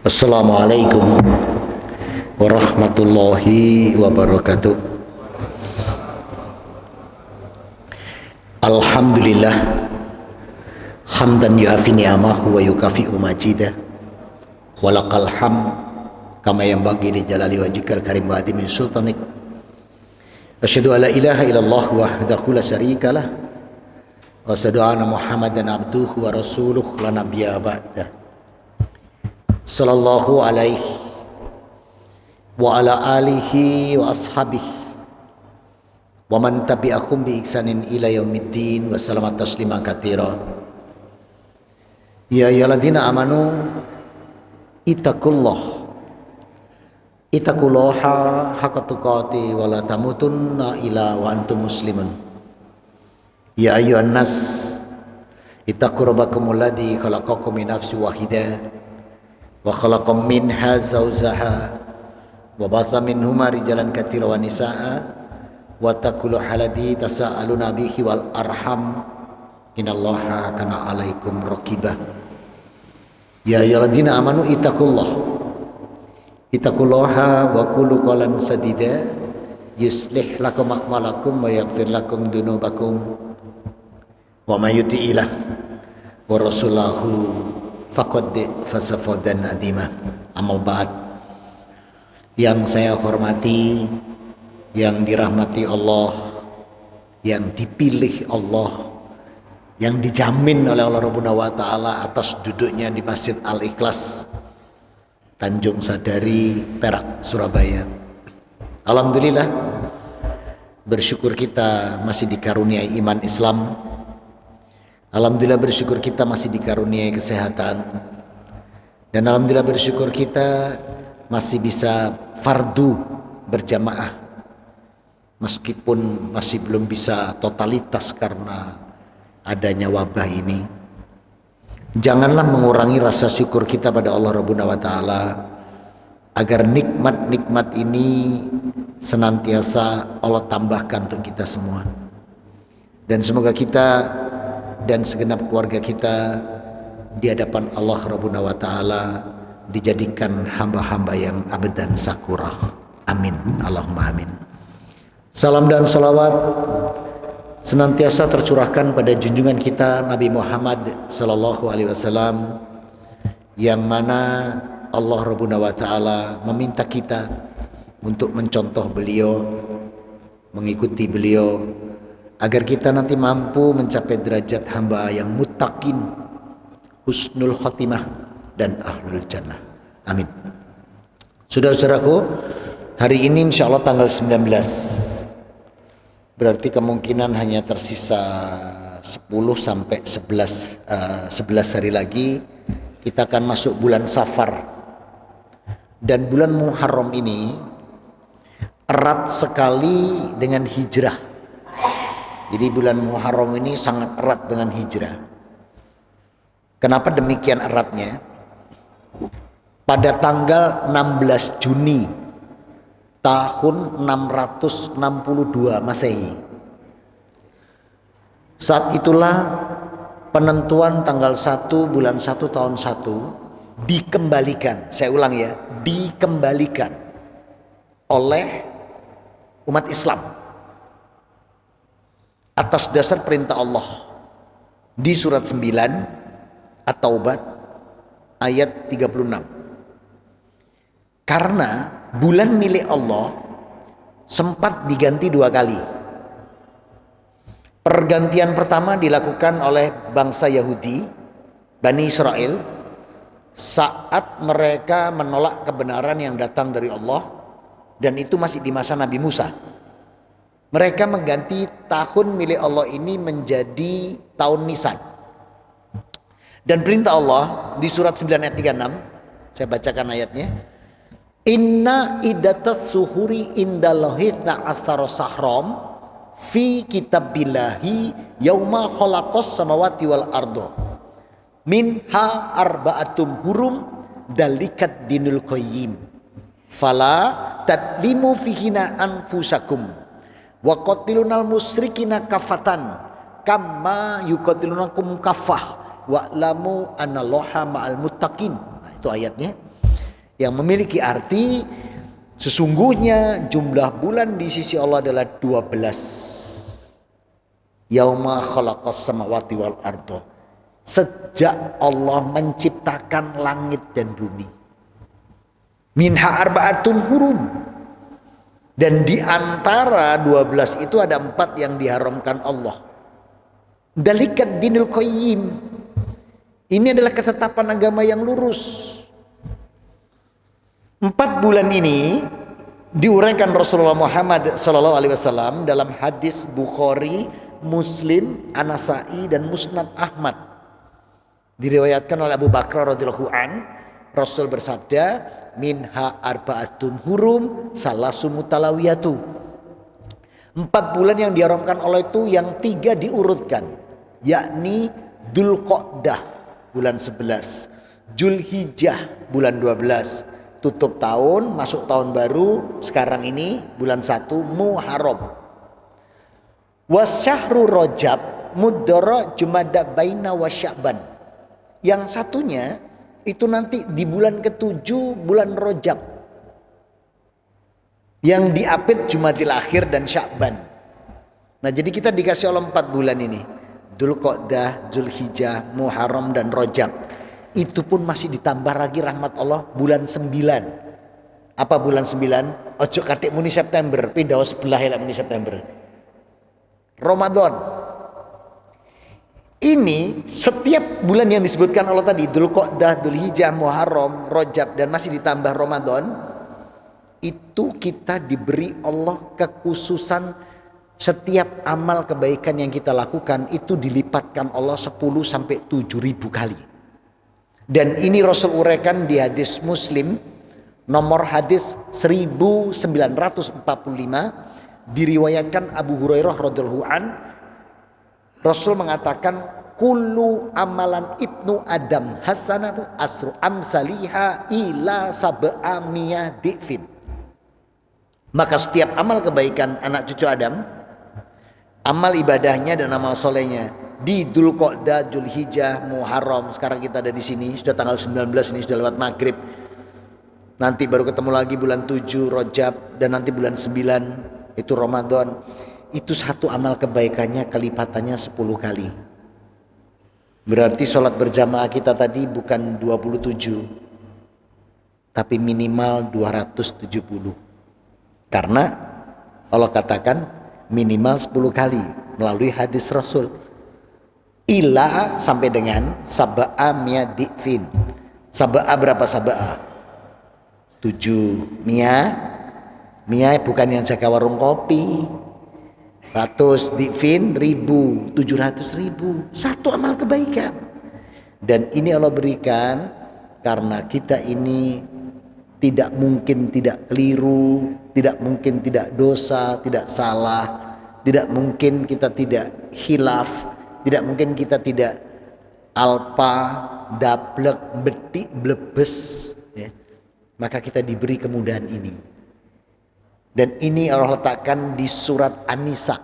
Assalamualaikum warahmatullahi wabarakatuh. Alhamdulillah hamdan yu'afi ni'amahu wa yukafi'u majidah walakal ham kama yanbaghi li jalali wajhikal karim wa adimi sultanik. Asyhadu an la ilaha illallah wahdahu la syarikalah wa asyhadu anna Muhammadan abduhu wa rasuluh la nabiyya ba'dah. Sallallahu alaihi wa ala alihi wa ashabihi wa man tabi'akum bi ihsanin ila yaumiddin wa salamat tasliman katsira. Ya ayyuhalladzina amanu ittaqullaha haqqa tuqatih wa la tamutunna illa wa antum muslimun. Ya ayyuhan nas ittaqu rabbakumul ladzi khalaqakum min nafsin wahidah wa khalaqam minha zawjaha wa batha minhuma rijalan katsiran wa nisaa wa taqulu haladi tasaaluna bihi wal arham innallaha kana alaikum raqibah. Ya ayyuhalladzina amanu ittaqullaha wa qulu qawlan sadida yuslih lakum a'malakum wa yaghfir lakum dzunubakum wa may yuti'illah wa rasulahu faqad fasafadan adimah. Amma ba'd. Yang saya hormati, yang dirahmati Allah, yang dipilih Allah, yang dijamin oleh Allah Rabbuna wa ta'ala atas duduknya di Masjid Al-Ikhlas Tanjung Sadari, Perak, Surabaya. Alhamdulillah, bersyukur kita masih dikaruniai iman Islam. Alhamdulillah bersyukur kita masih dikaruniai kesehatan. Dan alhamdulillah bersyukur kita masih bisa fardu berjamaah, meskipun masih belum bisa totalitas karena adanya wabah ini. Janganlah mengurangi rasa syukur kita pada Allah Rabbuna wa ta'ala, agar nikmat-nikmat ini senantiasa Allah tambahkan untuk kita semua. Dan semoga kita dan segenap keluarga kita di hadapan Allah Rabbuna wa ta'ala dijadikan hamba-hamba yang abadan sakurah. Amin. Allahumma amin. Salam dan salawat senantiasa tercurahkan pada junjungan kita Nabi Muhammad sallallahu alaihi wasallam, yang mana Allah Rabbuna wa ta'ala meminta kita untuk mencontoh beliau, mengikuti beliau, agar kita nanti mampu mencapai derajat hamba yang muttaqin, husnul khotimah, dan ahlul jannah. Amin. Saudara-saudaraku, hari ini insya Allah tanggal 19, berarti kemungkinan hanya tersisa 10 sampai 11 hari lagi kita akan masuk bulan Safar. Dan bulan Muharram ini erat sekali dengan hijrah. Jadi bulan Muharram ini sangat erat dengan hijrah. Kenapa demikian eratnya? Pada tanggal 16 Juni tahun 662 Masehi, saat itulah penentuan tanggal 1 bulan 1 tahun 1 dikembalikan. Saya ulang ya, dikembalikan oleh umat Islam atas dasar perintah Allah di surat 9 At-Taubah ayat 36. Karena bulan milik Allah sempat diganti 2 kali. Pergantian pertama dilakukan oleh bangsa Yahudi, Bani Israel, saat mereka menolak kebenaran yang datang dari Allah, dan itu masih di masa Nabi Musa. Mereka mengganti tahun milik Allah ini menjadi tahun Nisan. Dan perintah Allah di surat 9 ayat 36, saya bacakan ayatnya. Inna iddatas suhuri indallahi ta'assara sahram fi kitabillahi yauma khalaqas samawati wal ardo minha arba'atum hurum dalikat dinul qayyim fala tadlimu fihina anfusakum wa qatilunal musyrikina kafatan kama yuqatilunakum kafah wa'lamu anallaha ma'al muttaqin. Nah, itu ayatnya. yang memiliki arti sesungguhnya jumlah bulan di sisi Allah adalah 12. Yauma khalaqas samawati wal ardo. Sejak Allah menciptakan langit dan bumi. Minha arba'atun hurum. Dan di antara 12 itu ada 4 yang diharamkan Allah. Dalikat dinul qayyim. Ini adalah ketetapan agama yang lurus. 4 bulan ini diuraikan Rasulullah Muhammad SAW dalam hadis Bukhari, Muslim, An-Nasa'i dan Musnad Ahmad. Diriwayatkan oleh Abu Bakar radhiyallahu an, Rasul bersabda, minha arba'atum hurum salasu mutalawiyatu. 4 bulan yang diharamkan Allah itu yang 3 diurutkan, yakni Dzulqa'dah bulan 11, Dzulhijjah bulan 12, tutup tahun masuk tahun baru sekarang ini bulan 1 Muharram. Wasyahru Rajab mudara Jumada baina wa Sya'ban. Yang satunya itu nanti di bulan ke-7 bulan Rajab, yang diapit Jumadil Akhir dan Sya'ban. Nah, jadi kita dikasih Allah 4 bulan ini, Dzulqa'dah, Dzulhijjah, Muharram dan Rajab. Itu pun masih ditambah lagi rahmat Allah bulan 9. Apa bulan 9? Ojo katik muni September, pindah sebelah ya muni September. Ramadan. Ini setiap bulan yang disebutkan Allah tadi, Dzulqa'dah, Dzulhijjah, Muharram, Rajab dan masih ditambah Ramadan, itu kita diberi Allah kekhususan setiap amal kebaikan yang kita lakukan itu dilipatkan Allah 10 sampai 7.000 kali. Dan ini Rasul uraikan di hadis Muslim nomor hadis 1945, diriwayatkan Abu Hurairah radhiyallahu an, Rasul mengatakan kullu amalan ibnu Adam hasanatu asru amsaliha ila sab'amiyah di'fin. Maka setiap amal kebaikan anak cucu Adam, amal ibadahnya dan amal solehnya di Dzulqa'dah, Dzulhijjah, Muharram, sekarang kita ada di sini sudah tanggal 19, ini sudah lewat maghrib. Nanti baru ketemu lagi bulan 7 Rajab dan nanti bulan 9 itu Ramadan. Itu satu amal kebaikannya kelipatannya 10 kali. Berarti sholat berjamaah kita tadi bukan 27 tapi minimal 270. Karena Allah katakan minimal 10 kali melalui hadis Rasul. Ila sampai dengan sab'a mi'adifin. Sab'a berapa sab'a? 7 Mia bukan yang jaga warung kopi. 100 difin 1000, 700.000. Satu amal kebaikan. Dan ini Allah berikan karena kita ini tidak mungkin tidak keliru, tidak mungkin tidak dosa, tidak salah, tidak mungkin kita tidak khilaf, tidak mungkin kita tidak alpa, dablek, betik, blebes, ya. Maka kita diberi kemudahan ini. Dan ini Allah letakkan di surat An-Nisa,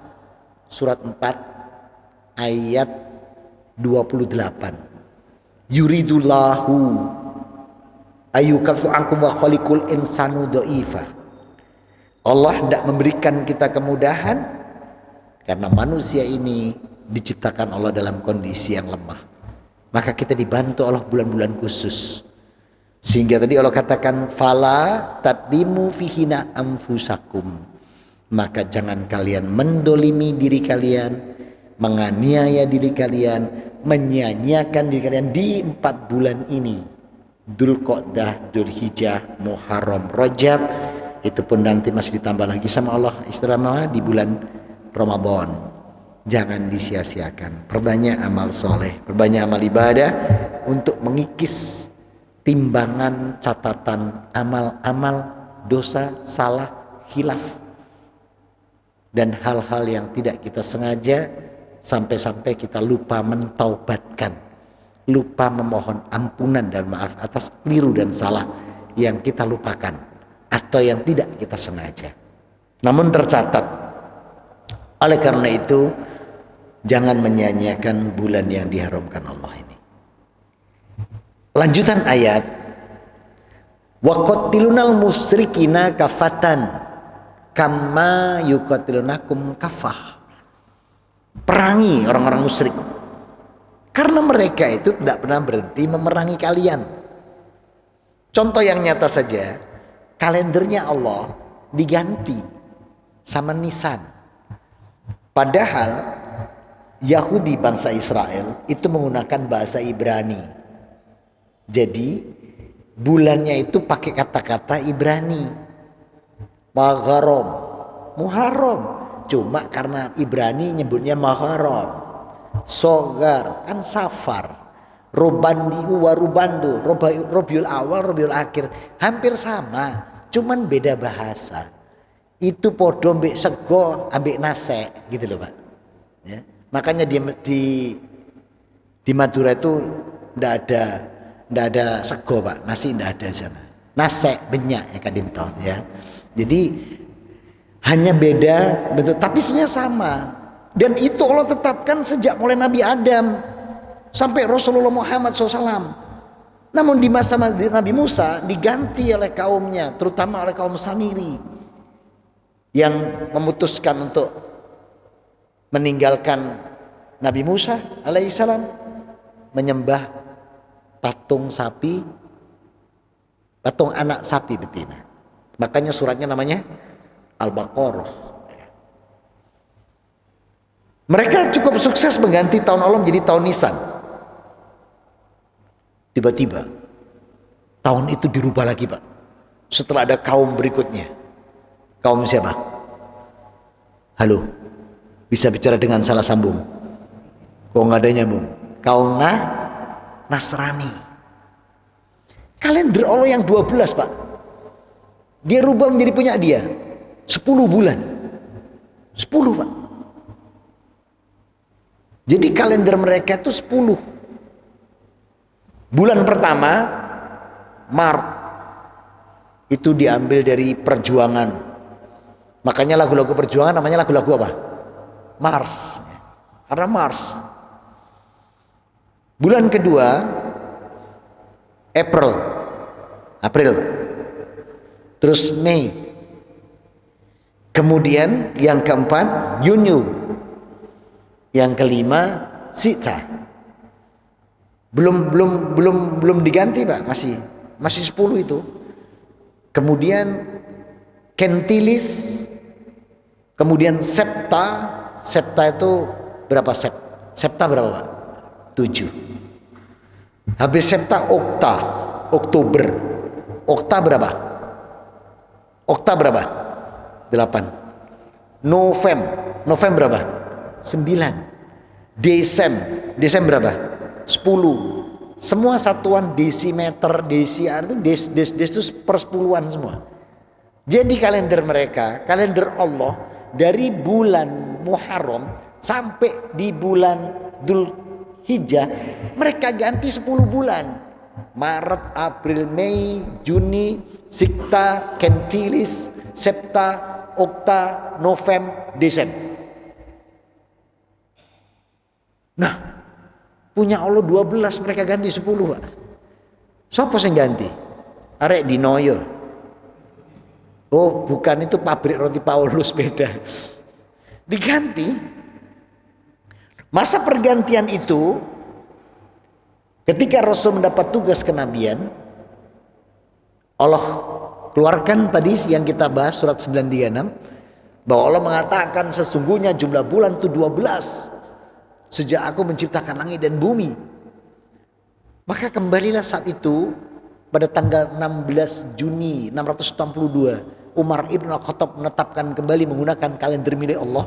surat 4 ayat 28. Yuridullahu ayyukafu ankum wa khalikul insanu dha'ifa. Allah hendak memberikan kita kemudahan karena manusia ini diciptakan Allah dalam kondisi yang lemah. Maka kita dibantu Allah bulan-bulan khusus. Sehingga tadi Allah katakan fala tadlimu fihina anfusakum. Maka jangan kalian mendolimi diri kalian, menganiaya diri kalian, menyia-nyiakan diri kalian di 4 bulan ini. Dzulqa'dah, Dzulhijjah, Muharram, Rajab. Itu pun nanti masih ditambah lagi sama Allah istimewa di bulan Ramadan. Jangan disia-siakan. Perbanyak amal soleh, perbanyak amal ibadah untuk mengikis timbangan catatan amal-amal dosa, salah, khilaf dan hal-hal yang tidak kita sengaja sampai-sampai kita lupa mentaubatkan, lupa memohon ampunan dan maaf atas keliru dan salah yang kita lupakan atau yang tidak kita sengaja. Namun tercatat. Oleh karena itu jangan menyia-nyiakan bulan yang diharamkan Allah ini. Lanjutan ayat Wa qatilunal musyrikina kafatan kama yuqatilunakum kafah. Perangi orang-orang musyrik karena mereka itu tidak pernah berhenti memerangi kalian. Contoh yang nyata saja, kalendernya Allah diganti sama Nisan. Padahal Yahudi bangsa Israel itu menggunakan bahasa Ibrani. Jadi bulannya itu pakai kata-kata Ibrani. Muharram. Cuma karena Ibrani nyebutnya Muharram. Sogar kan Safar. Robandiu warubandu, Robiul Awal, Robiul Akhir, hampir sama, cuman beda bahasa. Itu podo ambek sego, ambek nase, gitu loh Pak. Ya. Makanya di Madura itu ndak ada sego Pak, nasi ndak ada di sana. Nase banyak ya kadinto ya. Jadi hanya beda bentuk, tapi sebenarnya sama. Dan itu Allah tetapkan sejak mulai Nabi Adam sampai Rasulullah Muhammad SAW. Namun di masa Nabi Musa diganti oleh kaumnya, terutama oleh kaum Samiri yang memutuskan untuk meninggalkan Nabi Musa alaihissalam, menyembah patung sapi, patung anak sapi betina. Makanya suratnya namanya Al-Baqarah. Mereka cukup sukses mengganti tahun Allah menjadi tahun Nisan. Tiba-tiba tahun itu dirubah lagi Pak. Setelah ada kaum berikutnya. Kaum siapa? Halo, bisa bicara dengan salah sambung? Kok nggak ada nyambung? Kaum Nasrani. Kalender Allah yang 12 Pak, dia rubah menjadi punya dia 10 bulan. 10 Pak. Jadi kalender mereka itu 10. Bulan pertama Maret itu diambil dari perjuangan. Makanya lagu-lagu perjuangan namanya lagu-lagu apa? Mars. Karena Mars. Bulan kedua April. Terus Mei. Kemudian yang keempat Yunyu. Yang kelima Sita. Belum diganti Pak, masih 10 itu. Kemudian Kentilis, kemudian Septa itu berapa Septa berapa Pak? 7. Habis Septa Oktober. Okta berapa? 8. November berapa? 9. Desember berapa? 10. Semua satuan desimeter, desiar itu des itu persepuluhan semua. Jadi kalender mereka, kalender Allah dari bulan Muharram sampai di bulan Dzulhijjah mereka ganti 10 bulan. Maret, April, Mei, Juni, Sikta, Kentilis, Septa, Okta, November, Desember. Nah, punya Allah 12 mereka ganti 10 Pak. Siapa yang ganti? Arek Dinoyo. Oh bukan, itu pabrik roti Paulus, beda. Diganti. Masa pergantian itu ketika Rasul mendapat tugas kenabian, Allah keluarkan tadi yang kita bahas surat 936 bahwa Allah mengatakan sesungguhnya jumlah bulan itu 12 sejak aku menciptakan langit dan bumi. Maka kembalilah saat itu pada tanggal 16 Juni 662 Umar Ibn Al-Khattab menetapkan kembali menggunakan kalender milik Allah.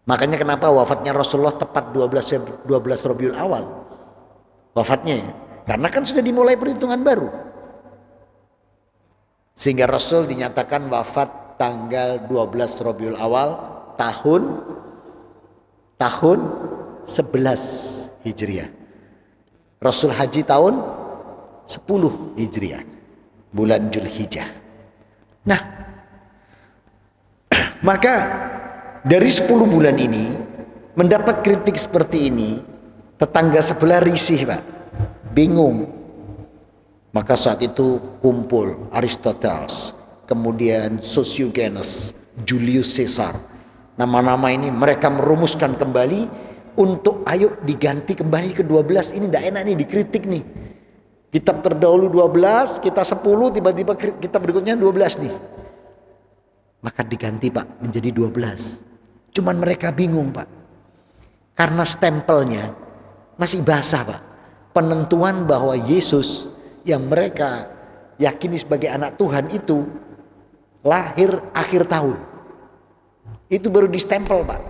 Makanya kenapa wafatnya Rasulullah tepat 12 Rabiul Awal wafatnya, karena kan sudah dimulai perhitungan baru, sehingga Rasul dinyatakan wafat tanggal 12 Rabiul Awal tahun 11 Hijriah. Rasul haji tahun 10 Hijriah, bulan Dzulhijjah. Nah, maka dari 10 bulan ini mendapat kritik seperti ini, tetangga sebelah risih Pak, bingung. Maka saat itu kumpul Aristoteles, kemudian Sosiogenius, Julius Caesar. Nama-nama ini mereka merumuskan kembali untuk ayo diganti kembali ke 12. Ini tidak enak nih, dikritik nih. Kitab terdahulu 12, kita 10, tiba-tiba kitab berikutnya 12 nih. Maka diganti Pak menjadi 12. Cuman mereka bingung Pak. Karena stempelnya masih basah Pak. Penentuan bahwa Yesus yang mereka yakini sebagai anak Tuhan itu lahir akhir tahun. Itu baru distempel Pak.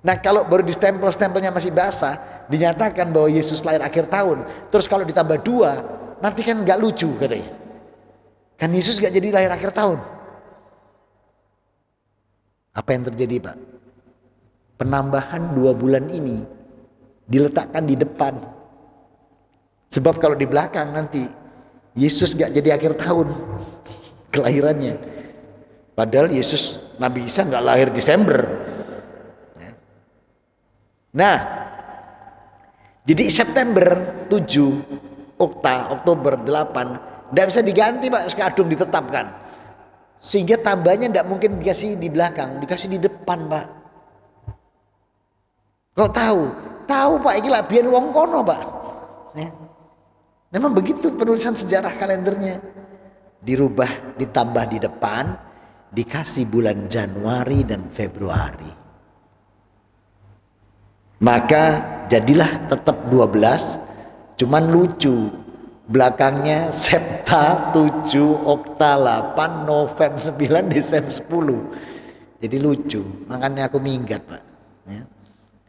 Nah kalau baru distempel, stempelnya masih basah, dinyatakan bahwa Yesus lahir akhir tahun. Terus kalau ditambah 2, nanti kan gak lucu katanya. Kan Yesus gak jadi lahir akhir tahun. Apa yang terjadi Pak? Penambahan 2 bulan ini diletakkan di depan. Sebab kalau di belakang nanti Yesus gak jadi akhir tahun kelahirannya. Padahal Yesus Nabi Isa gak lahir Desember. Nah, jadi September 7, Oktober 8, tidak bisa diganti Pak, sekadung ditetapkan. Sehingga tambahnya tidak mungkin dikasih di belakang, dikasih di depan Pak. Kok tahu? Tahu Pak, ini labian wong kono Pak. Ya. Memang begitu penulisan sejarah kalendernya. Dirubah, ditambah di depan, dikasih bulan Januari dan Februari. Maka jadilah tetap 12, cuman lucu. Belakangnya Septa 7, Okta 8, Novem 9, Desem 10. Jadi lucu. Makanya aku minggat Pak.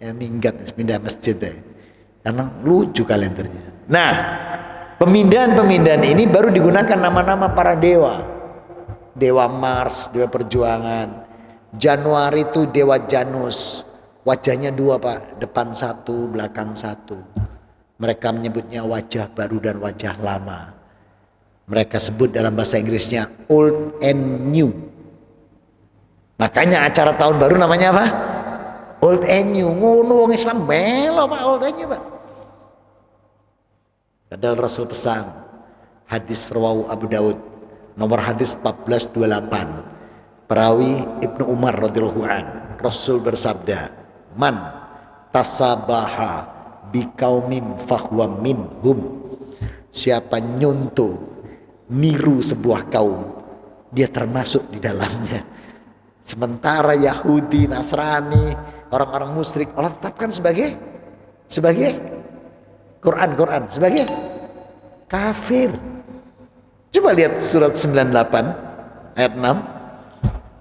Ya minggat, pindah masjid deh. Karena lucu kalendernya. Nah, pemindahan-pemindahan ini baru digunakan nama-nama para dewa. Dewa Mars, dewa perjuangan. Januari itu dewa Janus. Wajahnya 2 Pak, depan 1, belakang 1. Mereka menyebutnya wajah baru dan wajah lama. Mereka sebut dalam bahasa Inggrisnya Old and New. Makanya acara tahun baru namanya apa? Old and New. Ngono wong Islam melo Pak Old and New Pak. Padahal Rasul pesan, hadis rawahu Abu Daud, nomor hadis 1428. Perawi Ibnu Umar radhiyallahu an. Rasul bersabda, "Man tasabaha biqaumin fahuwa minhum." Siapa nyuntuh niru sebuah kaum, dia termasuk di dalamnya. Sementara Yahudi, Nasrani, orang-orang musyrik Allah tetapkan sebagai Quran sebagai kafir. Coba lihat surat 98 ayat 6.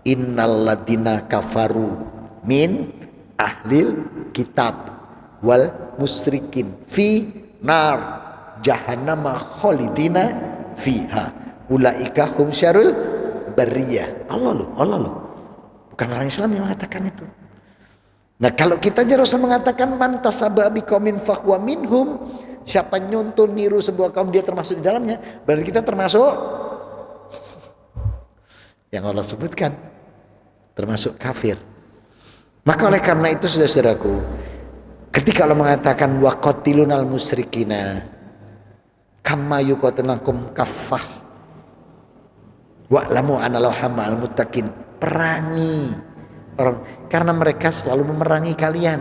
Innal ladina kafaru min ahlil kitab wal musyrikin fi nar jahannama khalidina fiha ulaika hum syarul bariyah. Allah loh. Bukan orang Islam yang mengatakan itu. Nah kalau kita aja Rasul mengatakan man tasaba biqaumin fahuwa minhum, siapa nyuntuh niru sebuah kaum dia termasuk di dalamnya, berarti kita termasuk yang Allah sebutkan, termasuk kafir. Maka oleh karena itu saudara-saudaraku, ketika Allah mengatakan wa qatilunal musyrikina kama yuqatilunakum kaffah wa'lamu anna Allaha ma'al muttaqin, perangi orang karena mereka selalu memerangi kalian.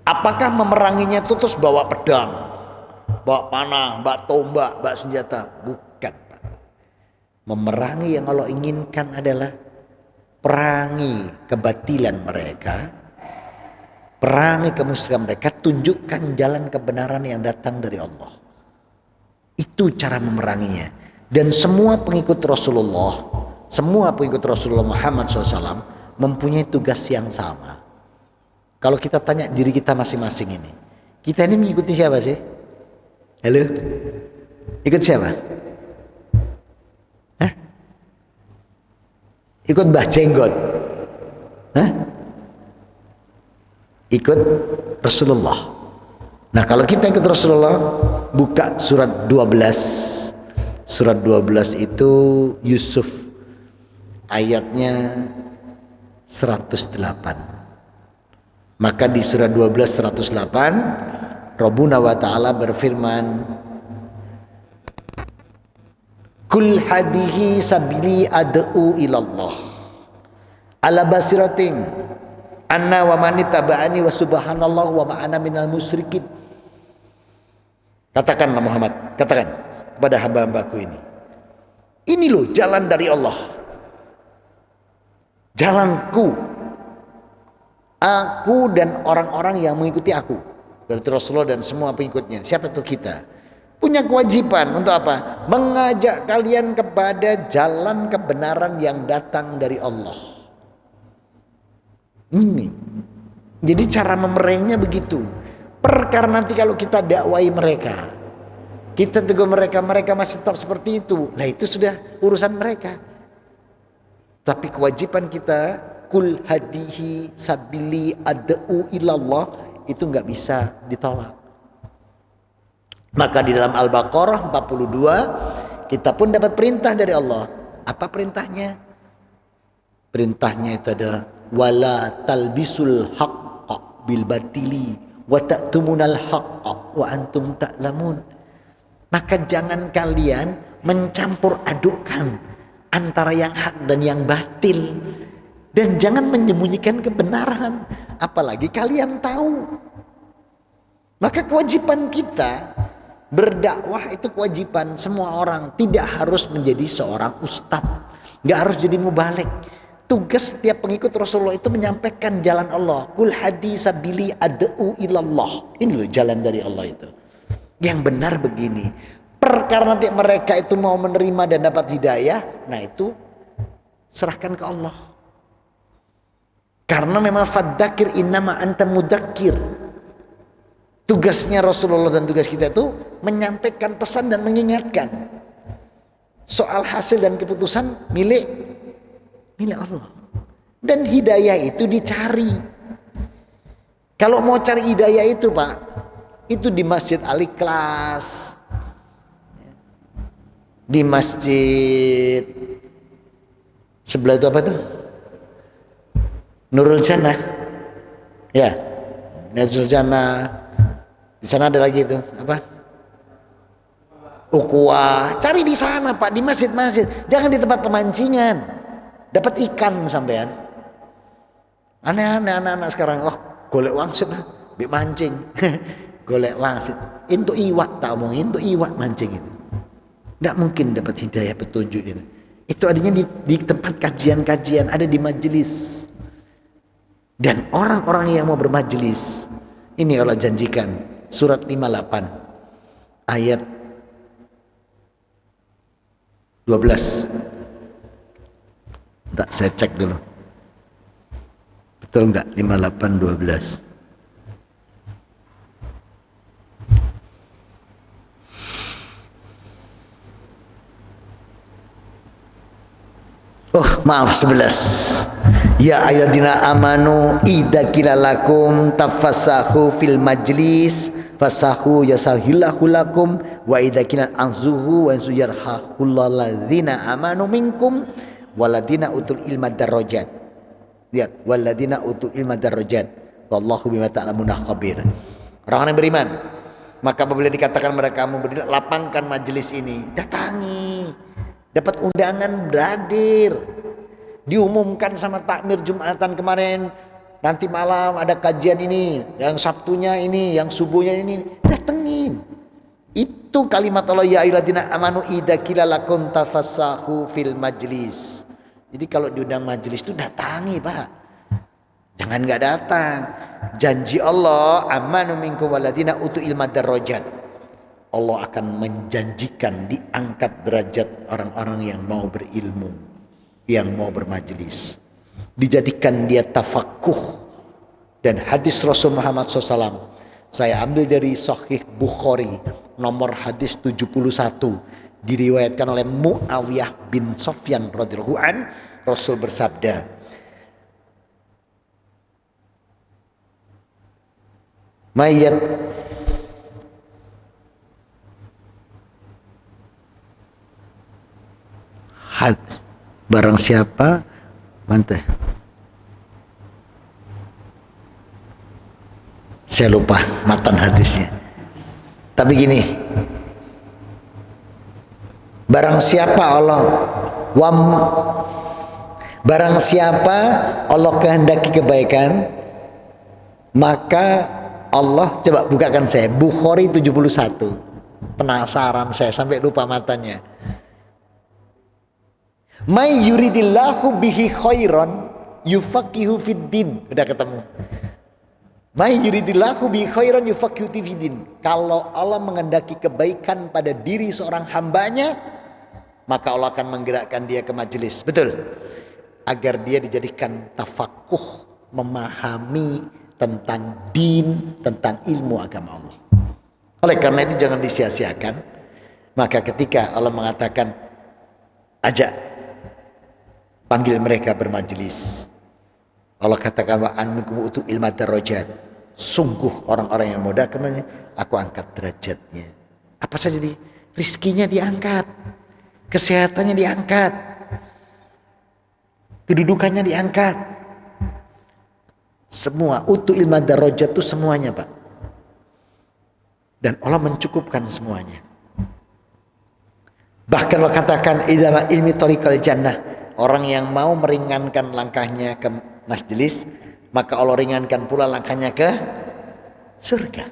Apakah memeranginya itu terus bawa pedang, bawa panah, bawa tombak, bawa senjata? Bukan Pak. Memerangi yang Allah inginkan adalah perangi kebatilan mereka, perangi kemusyrikan mereka, tunjukkan jalan kebenaran yang datang dari Allah. Itu cara memeranginya. Dan semua pengikut Rasulullah Muhammad SAW mempunyai tugas yang sama. Kalau kita tanya diri kita masing-masing ini, kita ini mengikuti siapa sih? Halo? Ikut siapa? Hah? Ikut Mbah Jenggot? Hah? Ikut Rasulullah. Nah kalau kita ikut Rasulullah, buka surat 12. Surat 12 itu Yusuf, ayatnya 108. Maka di surat 12 108 Rabbuna wa ta'ala berfirman, Kul hadihi sabili ad'u ilallah ala basiratin anna wa man ittaba'ani wa subhanallah wa ma ana minal musyrikin. Katakanlah Muhammad, katakan kepada hamba-hambaku ini loh jalan dari Allah, jalanku, aku dan orang-orang yang mengikuti aku, berarti Rasulullah dan semua pengikutnya. Siapa itu kita? Punya kewajiban untuk apa? Mengajak kalian kepada jalan kebenaran yang datang dari Allah. Ini jadi cara memerengnya begitu. Perkara nanti kalau kita dakwai mereka, kita tegur mereka, mereka masih tetap seperti itu, nah itu sudah urusan mereka. Tapi kewajiban kita, kul hadihi sabili ad'u ilallah, itu nggak bisa ditolak. Maka di dalam Al-Baqarah 42 kita pun dapat perintah dari Allah. Apa perintahnya? Perintahnya itu adalah wala talbisul haqqa bil batili wa ta'tumunal haqqa wa antum ta'lamun. Maka jangan kalian mencampur adukkan antara yang hak dan yang batil, dan jangan menyembunyikan kebenaran apalagi kalian tahu. Maka kewajiban kita berdakwah itu kewajiban semua orang, tidak harus menjadi seorang ustadz, nggak harus jadi mubalik. Tugas setiap pengikut Rasulullah itu menyampaikan jalan Allah. Kul hadi sabili ad'u ilallah. Ini loh jalan dari Allah itu. Yang benar begini. Perkara nanti mereka itu mau menerima dan dapat hidayah, nah itu serahkan ke Allah. Karena memang fadzakir innama anta mudzakir. Tugasnya Rasulullah dan tugas kita itu menyampaikan pesan dan mengingatkan. Soal hasil dan keputusan milik Allah. Dan hidayah itu dicari. Kalau mau cari hidayah itu Pak, itu di Masjid Al-Ikhlas, di masjid sebelah itu apa tuh? Nurul Jannah. Ya, Nurul Jannah. Di sana ada lagi itu apa? Ukhuwah. Cari di sana Pak, di masjid-masjid. Jangan di tempat pemancingan. Dapat ikan sampean. Aneh-aneh anak-anak sekarang. Oh, golek wangsit lah, bik mancing. Golek wangsit. Itu iwak tak omong, itu iwak mancing itu. Tidak mungkin dapat hidayah petunjuk ini. Itu adanya di tempat kajian-kajian, ada di majelis. Dan orang-orang yang mau bermajelis, ini Allah janjikan surat 58 ayat 12. Tak, saya cek dulu. Betul enggak 58:12? Oh, maaf 11. Ya ayyuhalladzina amanu idza qila lakum tafassahu fil majlis fasahu yasahillahu lakum wa idza qila anzuhu wa yarhaqullahu ladzina amanu minkum waladina utul ilma darajat. Lihat, waladina utul ilma darajat. Wallahu bima ta'lamuna khabir. Orang-orang yang beriman, maka apabila dikatakan mereka kamu berdiri, lapangkan majelis ini, datangi. Dapat undangan beradir. Diumumkan sama takmir Jumatan kemarin, nanti malam ada kajian ini, yang Sabtunya ini, yang subuhnya ini, datengin. Itu kalimat Allah, ya ayyuhalladzina amanu idza qila lakum tafassahu fil majlis. Jadi kalau diundang majelis itu datangi Pak, jangan nggak datang. Janji Allah, amanu minkum waladina utu ilma darajat. Allah akan menjanjikan diangkat derajat orang-orang yang mau berilmu, yang mau bermajelis, dijadikan dia tafakuh. Dan hadis Rasul Muhammad SAW saya ambil dari Sahih Bukhari nomor hadis 71, diriwayatkan oleh Muawiyah bin Sufyan radhiyallahu an. Rasul bersabda, mayat barang siapa manteh, saya lupa matan hadisnya, tapi gini, Barang siapa Allah wam Barang siapa Allah kehendaki kebaikan, maka Allah, coba bukakan saya Bukhari 71. Penasaran saya sampai lupa matanya. May yuridillahu bihi khairan yufaqihu fiddin. Udah ketemu. May yuridillahu bihi khairan yufaqihu fiddin. Kalau Allah mengendaki kebaikan pada diri seorang hambanya, maka Allah akan menggerakkan dia ke majelis. Betul. Agar dia dijadikan tafakuh, memahami tentang din, tentang ilmu agama Allah. Oleh karena itu jangan disia-siakan. Maka ketika Allah mengatakan ajak, panggil mereka bermajelis, Allah katakan wa anmikum utu ilma darajat. Sungguh orang-orang yang muda karena aku angkat derajatnya. Apa saja rizkinya diangkat, kesehatannya diangkat, kedudukannya diangkat, semua utu ilma darajat itu semuanya Pak. Dan Allah mencukupkan semuanya. Bahkan Allah katakan idza ilmi tariqal jannah, orang yang mau meringankan langkahnya ke majelis, maka Allah ringankan pula langkahnya ke surga.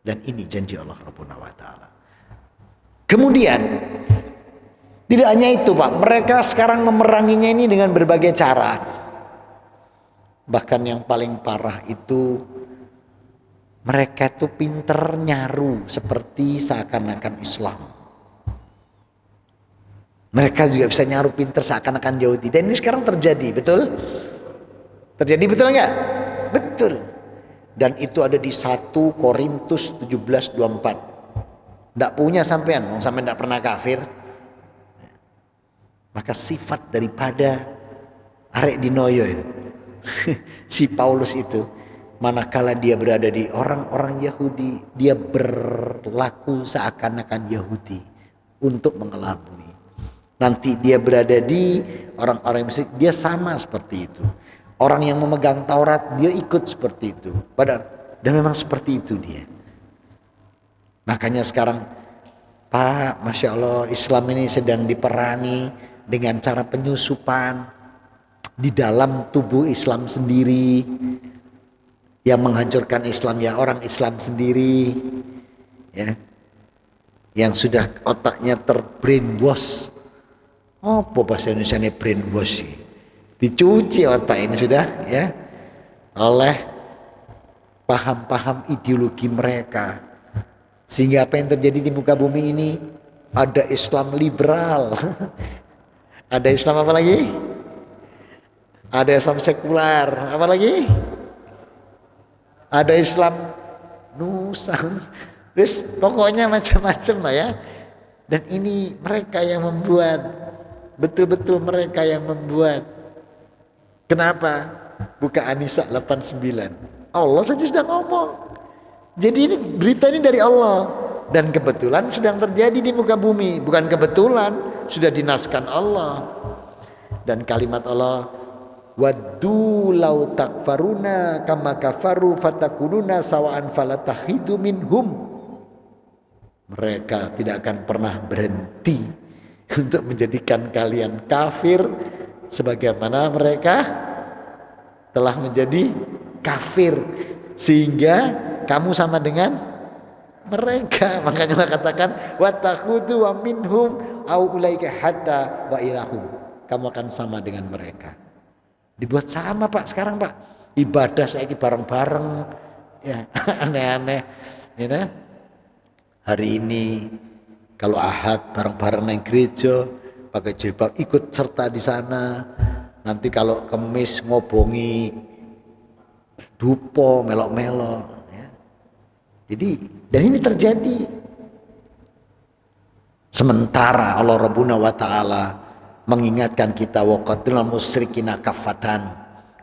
Dan ini janji Allah Rabbuna wa ta'ala. Kemudian tidak hanya itu Pak, mereka sekarang memeranginya ini dengan berbagai cara. Bahkan yang paling parah itu, mereka itu pinter nyaru seperti seakan-akan Islam. Mereka juga bisa nyaru pinter seakan-akan Yahudi. Dan ini sekarang terjadi, betul? Terjadi betul enggak? Betul. Dan itu ada di 1 Korintus 17:24. Enggak punya sampean, sampean enggak pernah kafir. Maka sifat daripada arek dinoyo itu si Paulus itu, manakala dia berada di orang-orang Yahudi, dia berlaku seakan-akan Yahudi untuk mengelabui. Nanti dia berada di orang-orang musyrik, dia sama seperti itu. Orang yang memegang Taurat, dia ikut seperti itu. Padahal, dan memang seperti itu dia. Makanya sekarang, Pak, Masya Allah, Islam ini sedang diperangi dengan cara penyusupan di dalam tubuh Islam sendiri. Yang menghancurkan Islam ya orang Islam sendiri, ya, yang sudah otaknya terbrainwash. Apa bahasa Indonesia ini brainwash? Dicuci otak ini sudah, ya, oleh paham-paham ideologi mereka. Sehingga apa yang terjadi di muka bumi ini, ada Islam liberal. Ada Islam apa lagi? Ada Islam sekular, apa lagi? Ada Islam nusang. Terus pokoknya macam-macam lah ya. Dan ini mereka yang membuat, betul-betul mereka yang membuat. Kenapa? Buka An-Nisa 89. Allah saja sudah ngomong. Jadi ini berita ini dari Allah. Dan kebetulan sedang terjadi di muka bumi. Bukan kebetulan, sudah dinaskan Allah. Dan kalimat Allah, waddu law takfaruna kama kafaru fatakununa sawa'an falatahidu minhum. Mereka tidak akan pernah berhenti untuk menjadikan kalian kafir sebagaimana mereka telah menjadi kafir, sehingga kamu sama dengan mereka. Makanya Allah katakan watakutu wa minhum au ulaika hatta wa irahum. Kamu akan sama dengan mereka. Dibuat sama Pak sekarang Pak. Ibadah saya bareng-bareng, ya, aneh-aneh, ya. Hari ini kalau Ahad bareng-bareng naik gereja, pakai jilbab, ikut serta di sana. Nanti kalau Kemis ngobongi dupo, melok-melok, ya. Jadi, dan ini terjadi. Sementara Allah Rabbuna wa ta'ala mengingatkan kita waqatilal musyrikina kafatan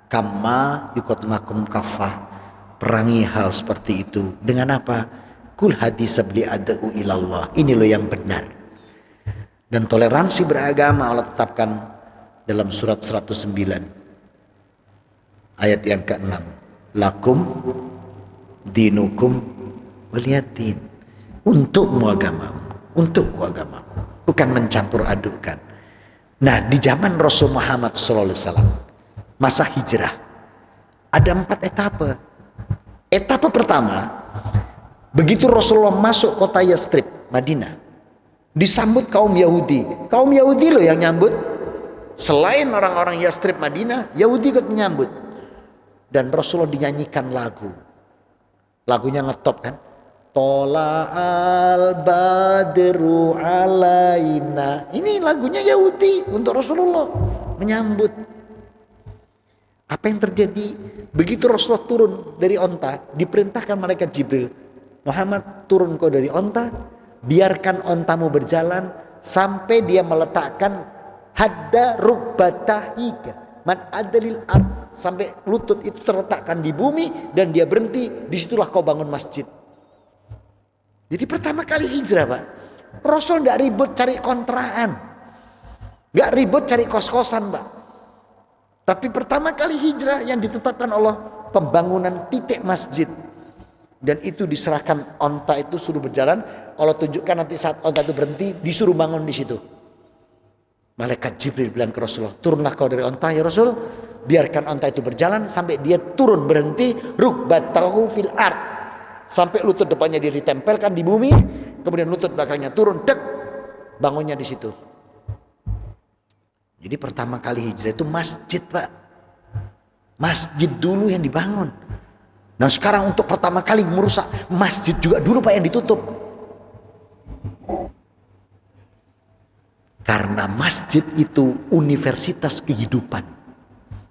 kama yuqatilunakum kafah. Perangi hal seperti itu dengan apa? Kul hadis sabli ad'u ilallah. Ini loh yang benar. Dan toleransi beragama Allah tetapkan dalam surat 109 ayat yang ke-6. Lakum dinukum waliyadin. Untukmu agamamu, untukku agamaku. bukan mencampur adukkan. Nah, di zaman Rasul Muhammad SAW, masa hijrah, ada 4 etape. Etape pertama, begitu Rasulullah masuk kota Yastrib, Madinah, disambut kaum Yahudi. Kaum Yahudi loh yang nyambut. Selain orang-orang Yastrib Madinah, Yahudi ikut menyambut. Dan Rasulullah dinyanyikan lagu. Lagunya ngetop kan? Tola al-badru alaina. Ini lagunya Yahudi untuk Rasulullah menyambut. Apa yang terjadi? Begitu Rasulullah turun dari onta, diperintahkan malaikat Jibril, Muhammad, turun kau dari onta, biarkan ontamu berjalan sampai dia meletakkan hadda rukbatahika man adalil ard, sampai lutut itu terletakkan di bumi dan dia berhenti. Disitulah kau bangun masjid. Jadi pertama kali hijrah, Pak, Rasul gak ribut cari kontrakan, gak ribut cari kos-kosan, Pak. Tapi pertama kali hijrah yang ditetapkan Allah, pembangunan titik masjid. Dan itu diserahkan, onta itu suruh berjalan. Allah tunjukkan nanti saat onta itu berhenti, disuruh bangun di situ. Malaikat Jibril bilang ke Rasulullah, turunlah kau dari onta ya Rasul, biarkan onta itu berjalan sampai dia turun berhenti, rukbatahu fil ard, sampai lutut depannya dia ditempelkan di bumi, kemudian lutut belakangnya turun, dek, bangunnya di situ. Jadi pertama kali hijrah itu masjid, Pak. Masjid dulu yang dibangun. Nah sekarang untuk pertama kali merusak masjid juga dulu, Pak, yang ditutup. Karena masjid itu universitas kehidupan.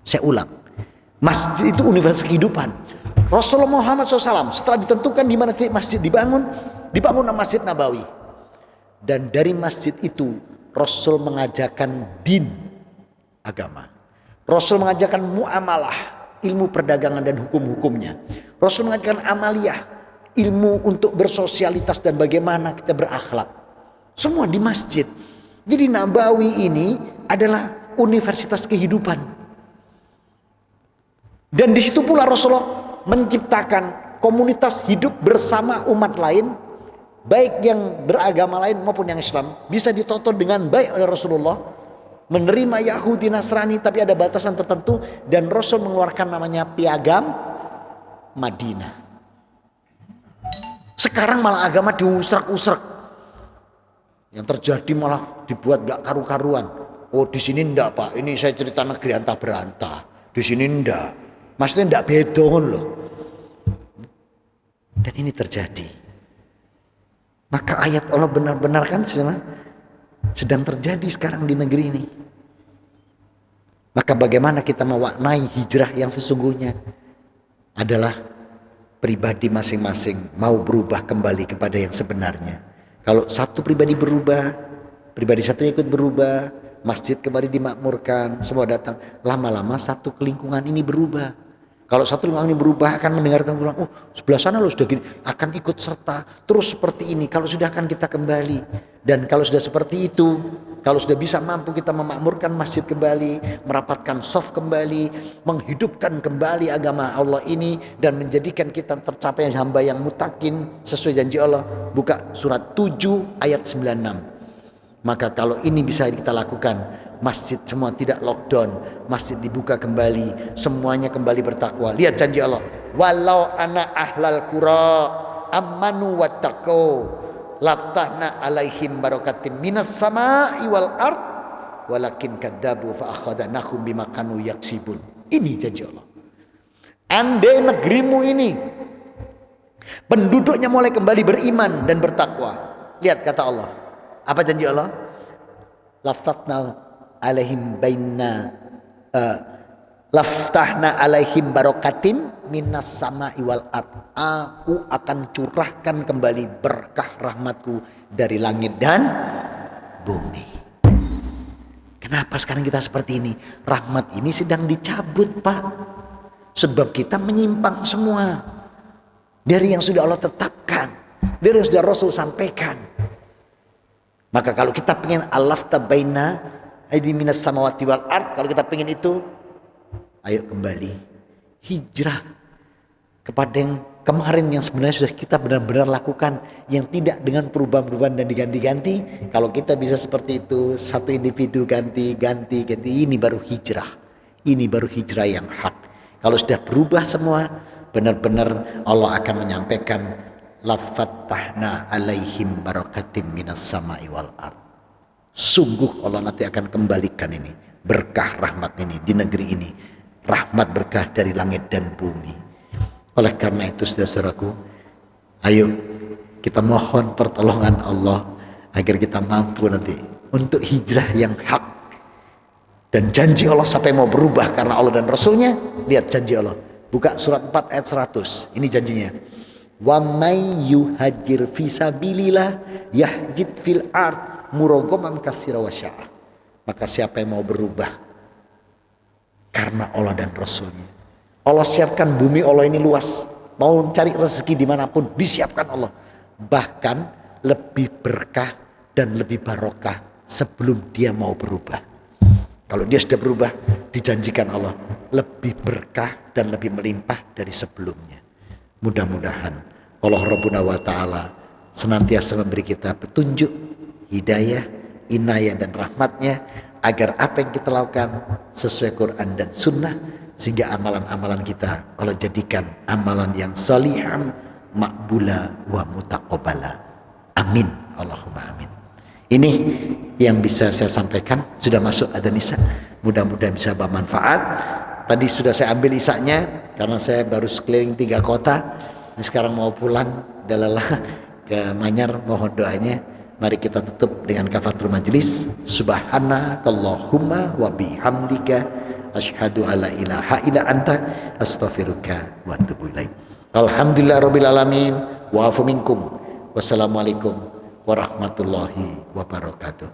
Saya ulang, masjid itu universitas kehidupan. Rasulullah Muhammad SAW setelah ditentukan di mana titik masjid dibangun Masjid Nabawi. Dan dari masjid itu Rasul mengajarkan din, agama. Rasul mengajarkan muamalah, ilmu perdagangan dan hukum-hukumnya. Rasul mengajarkan amaliyah, ilmu untuk bersosialitas dan bagaimana kita berakhlak. Semua di masjid. Jadi Nabawi ini adalah universitas kehidupan. Dan di situ pula Rasulullah menciptakan komunitas hidup bersama umat lain, baik yang beragama lain maupun yang Islam, bisa ditonton dengan baik oleh Rasulullah. Menerima Yahudi Nasrani tapi ada batasan tertentu, dan Rasul mengeluarkan namanya piagam Madinah. Sekarang malah agama diusrak-usrak. Yang terjadi malah dibuat gak karu-karuan. Oh di sini ndak, Pak, ini saya cerita negeri antah berantah. Di sini ndak, maksudnya ndak bedon loh. Dan ini terjadi. Maka ayat Allah benar-benar kan sedang terjadi sekarang di negeri ini. Maka bagaimana kita mewarnai hijrah yang sesungguhnya adalah pribadi masing-masing mau berubah kembali kepada yang sebenarnya. Kalau satu pribadi berubah, pribadi satunya ikut berubah, masjid kembali dimakmurkan, semua datang, lama-lama satu lingkungan ini berubah. Kalau satu lingkungan ini berubah, akan mendengarkan ulang, oh sebelah sana loh sudah gini, akan ikut serta terus seperti ini. Kalau sudah akan kita kembali. Dan kalau sudah seperti itu, kalau sudah bisa mampu kita memakmurkan masjid kembali, merapatkan shaf kembali, menghidupkan kembali agama Allah ini, dan menjadikan kita tercapai hamba yang mutakin sesuai janji Allah. Buka surat 7 ayat 96. Maka kalau ini bisa kita lakukan, masjid semua tidak lockdown, masjid dibuka kembali, semuanya kembali bertakwa. Lihat janji Allah, walau ana ahlal qura amanu wattaqau laftahna alaihim barakatim minas sama'i wal ard walakin kadzabu fa akhadnahum bima kanu yaksibun. Ini janji Allah. Andai negerimu ini penduduknya mulai kembali beriman dan bertakwa, lihat kata Allah, apa janji Allah? Laftahna alaihim laftahna alaihim barakatim minas sama'i wal ard. Aku akan curahkan kembali berkah rahmatku dari langit dan bumi. Kenapa sekarang kita seperti ini? Rahmat ini sedang dicabut, Pak. Sebab kita menyimpang semua dari yang sudah Allah tetapkan, dari yang sudah Rasul sampaikan. Maka kalau kita pengen alafta baina aidi minas samawati wal ard, kalau kita pengen itu, ayo kembali hijrah kepada yang kemarin yang sebenarnya sudah kita benar-benar lakukan, yang tidak dengan perubahan-perubahan dan diganti-ganti. Kalau kita bisa seperti itu, satu individu ganti, ini baru hijrah. Ini baru hijrah yang hak. Kalau sudah berubah semua, benar-benar Allah akan menyampaikan lafattahna alaihim barakatim minas sama'i wal ard. Sungguh Allah nanti akan kembalikan ini berkah rahmat ini di negeri ini, rahmat berkah dari langit dan bumi. Oleh karena itu saudara-saudaraku, ayo kita mohon pertolongan Allah agar kita mampu nanti untuk hijrah yang hak. Dan janji Allah sampai mau berubah karena Allah dan Rasulnya. Lihat janji Allah, buka surat 4 ayat 100. Ini janjinya, wa may yuhajir fisabilillah yahjid fil ard murogoman kasira wasya'ah. Maka siapa yang mau berubah karena Allah dan Rasulnya, Allah siapkan bumi Allah ini luas, mau cari rezeki dimanapun disiapkan Allah, bahkan lebih berkah dan lebih barokah sebelum dia mau berubah. Kalau dia sudah berubah, dijanjikan Allah lebih berkah dan lebih melimpah dari sebelumnya. Mudah-mudahan Allah Rabbuna wa ta'ala senantiasa memberi kita petunjuk, hidayah, inayah dan rahmatnya, agar apa yang kita lakukan sesuai Quran dan Sunnah, sehingga amalan-amalan kita Allah jadikan amalan yang saliham, makbula wa mutaqabbala. Amin, Allahumma amin. Ini yang bisa saya sampaikan. Sudah masuk adzan isya, mudah-mudahan bisa bermanfaat. Tadi sudah saya ambil isaknya karena saya baru sekeliling 3 kota. Ini sekarang mau pulang dalalah ke Manyar, mohon doanya. Mari kita tutup dengan kafatul majlis. Subhanakallahumma wa bihamdika asyhadu alla ilaha illa anta astaghfiruka wa atubu ilaik. Alhamdulillahirabbil alamin wa afu minkum. Wassalamualaikum warahmatullahi wabarakatuh.